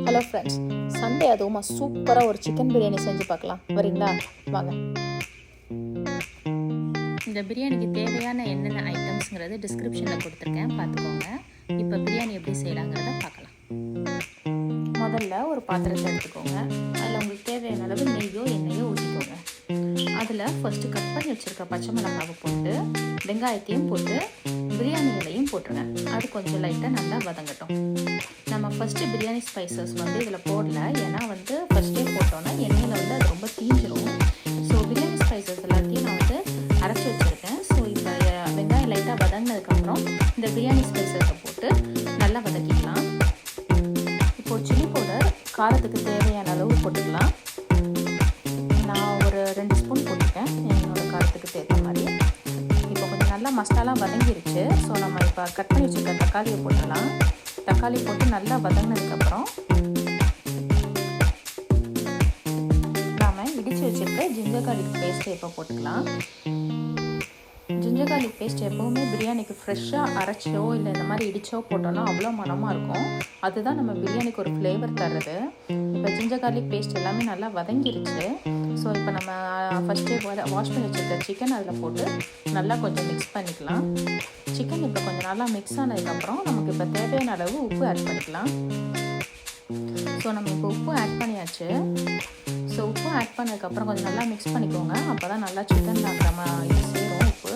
Hello friends, Sunday அதுவுமா சூப்பராக ஒரு சிக்கன் பிரியாணி செஞ்சு பார்க்கலாம். வரீங்களா? வாங்க. இந்த பிரியாணிக்கு தேவையான என்னென்ன ஐட்டம்ஸுங்கிறது டிஸ்கிரிப்ஷனில் கொடுத்துருக்கேன், பார்த்துக்கோங்க. இப்போ பிரியாணி எப்படி செய்யலாங்கிறத பார்க்கலாம். முதல்ல ஒரு பாத்திரத்தை எடுத்துக்கோங்க. அதில் உங்களுக்கு தேவையான அளவு நெய்யோ எண்ணெயோ ஊற்றிக்கோங்க. அதில் ஃபஸ்ட்டு கட் பண்ணி வச்சுருக்க பச்சை மிளகாவை போட்டு வெங்காயத்தையும் போட்டு பிரியாணி இலையும் போட்டுருங்க. அது கொஞ்சம் லைட்டாக நல்லா வதங்கட்டும். நம்ம ஃபஸ்ட்டு பிரியாணி ஸ்பைசஸ் இதில் போடல, ஏன்னா ஃபஸ்ட்டே போட்டோன்னா எண்ணெயில் அது ரொம்ப தீஞ்சிரும். ஸோ பிரியாணி ஸ்பைசஸ் எல்லாத்தையும் நான் அரைச்சி வச்சுருக்கேன். ஸோ இப்போ வெங்காயம் லைட்டாக வதங்கினதுக்கப்புறம் இந்த பிரியாணி ஸ்பைசஸை போட்டு நல்லா வதக்கிக்கலாம். இப்போது சில்லி பவுடர் காரத்துக்கு தேவையான அளவு போட்டுக்கலாம். நான் ஒரு 2 ஸ்பூன் போட்டுருக்கேன், என்னோட காரத்துக்கு தேர்ந்த மாதிரி. இப்போ கொஞ்சம் நல்லா மசாலா வதங்கிருச்சு. ஸோ நம்ம இப்போ கட் பண்ணி வச்சுருக்க தக்காளியை போட்டுடலாம். தக்காளி போட்டு நல்லா வதங்கினதுக்கப்புறம் நாம் இடித்து வச்சுருக்க ஜிஞ்சர் கார்லிக் பேஸ்ட்டை இப்போ போட்டுக்கலாம். ஜிஞ்சர் கார்லிக் பேஸ்ட் எப்போவுமே பிரியாணிக்கு ஃப்ரெஷ்ஷாக அரைச்சோ இல்லை இந்த மாதிரி இடிச்சோ போட்டோன்னா அவ்வளோ மனமாக இருக்கும். அதுதான் நம்ம பிரியாணிக்கு ஒரு ஃப்ளேவர் தர்றது. இப்போ ஜிஞ்சர் கார்லிக் பேஸ்ட் எல்லாமே நல்லா வதங்கிருச்சு. ஸோ இப்போ நம்ம ஃபஸ்ட்டே வாஷ் பண்ணி வச்சுருக்க சிக்கன் அதில் போட்டு நல்லா கொஞ்சம் மிக்ஸ் பண்ணிக்கலாம். சிக்கன் இப்போ கொஞ்சம் நல்லா மிக்ஸ் ஆனதுக்கப்புறம் நமக்கு இப்போ தேவையான அளவு உப்பு ஆட் பண்ணிக்கலாம். ஸோ நம்ம இப்போ உப்பு ஆட் பண்ணியாச்சு. ஸோ உப்பு ஆட் பண்ணதுக்கப்புறம் கொஞ்சம் நல்லா மிக்ஸ் பண்ணிக்கோங்க. அப்போ தான் நல்லா சிக்கன் நம்ம இது சேரும் உப்பு.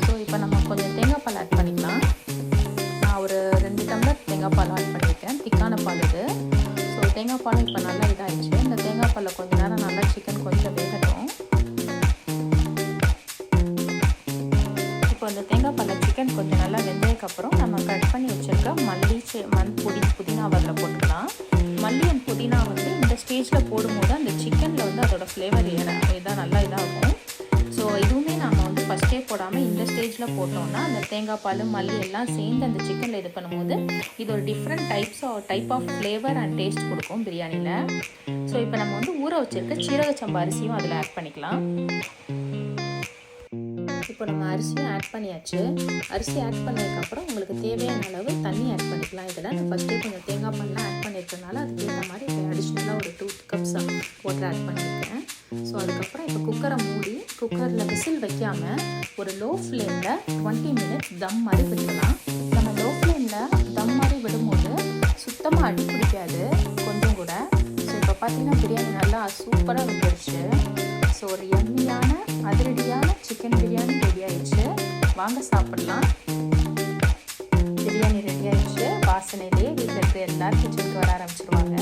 ஸோ இப்போ நம்ம கொஞ்சம் தேங்காய் பால் ஆட் பண்ணிக்கலாம். நான் ஒரு 2 டம்ளர் தேங்காய் பால் ஆட் பண்ணியிருக்கேன், திக்கான பால் இது. ஸோ தேங்காய் பாலும் இப்போ நல்லா இதாகிடுச்சு. இந்த தேங்காய் பாலில் கொஞ்சம் நேரம் நல்லா சிக்கன் கொஞ்சம் வேகட்டும். இப்போ இந்த தேங்காய் பாலில் சிக்கன் கொஞ்சம் நல்லா வெந்ததுக்கப்புறம் நம்ம கட் பண்ணி வச்சுருக்க புதினா அதில் போட்டுக்கலாம். மல்லி அண்ட் புதினா இந்த ஸ்டேஜில் போடும்போது அந்த சிக்கனில் அதோட ஃப்ளேவர் இதான் நல்லா இதாகும். ஸோ இதுவுமே நம்ம ஃபஸ்ட்டே போடாமல் இந்த ஸ்டேஜில் போட்டோம்னா அந்த தேங்காய் பால் மல்லி எல்லாம் சேர்ந்து அந்த சிக்கனில் இது பண்ணும்போது இது ஒரு different type of flavour and taste கொடுக்கும் பிரியாணியில். ஸோ இப்போ நம்ம ஊற வச்சுருக்க சீரக சம்பா அரிசியும் அதில் ஆட் பண்ணிக்கலாம். இப்போ நம்ம அரிசியும் ஆட் பண்ணியாச்சு. அரிசி ஆட் பண்ணதுக்கப்புறம் உங்களுக்கு தேவையான அளவு தண்ணி ஆட் பண்ணிக்கலாம். இதில் நான் ஃபஸ்ட்டே கொஞ்சம் தேங்காய் பால்லாம் ஆட் பண்ணியிருக்கனால அதுக்கேற்ற மாதிரி இப்போ அடிஷ்னலாக ஒரு 2 கப்ஸ் வாட்டர் ஆட் பண்ணியிருக்கேன். ஸோ அதுக்கப்புறம் இப்போ குக்கரை மூடி குக்கரில் விசில் வைக்காமல் ஒரு லோ ஃப்ளேமில் 20 மினிட்ஸ் தம் மாதிரி விடலாம். நம்ம லோ ஃப்ளேமில் தம் மாதிரி விடும்போது சுத்தமாக அடி பிடிக்காது கொஞ்சம் கூட. ஸோ இப்போ பார்த்தீங்கன்னா பிரியாணி நல்லா சூப்பராக வந்துடுச்சு. ஸோ ஒரு எம்மியான அதிரடியான சிக்கன் பிரியாணி ரெடி ஆயிடுச்சு. வாங்க சாப்பிட்லாம். பிரியாணி ரெடி ஆயிடுச்சு. வாசனையிலேயே வீட்டில் இருக்கிற எல்லாரும் கிச்சனுக்கு வர ஆரம்பிச்சிருவாங்க.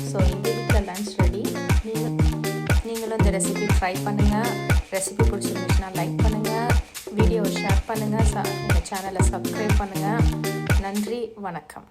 ஸோ எங்கள் வீட்டில் லன்ச் ரெடி. நீங்களும் இந்த ரெசிபி ட்ரை பண்ணுங்கள். ரெசிபி பிடிச்சிருந்துச்சுன்னா லைக் பண்ணுங்கள், வீடியோவை ஷேர் பண்ணுங்கள், எங்கள் சேனலை சப்ஸ்கிரைப் பண்ணுங்கள். நன்றி, வணக்கம்.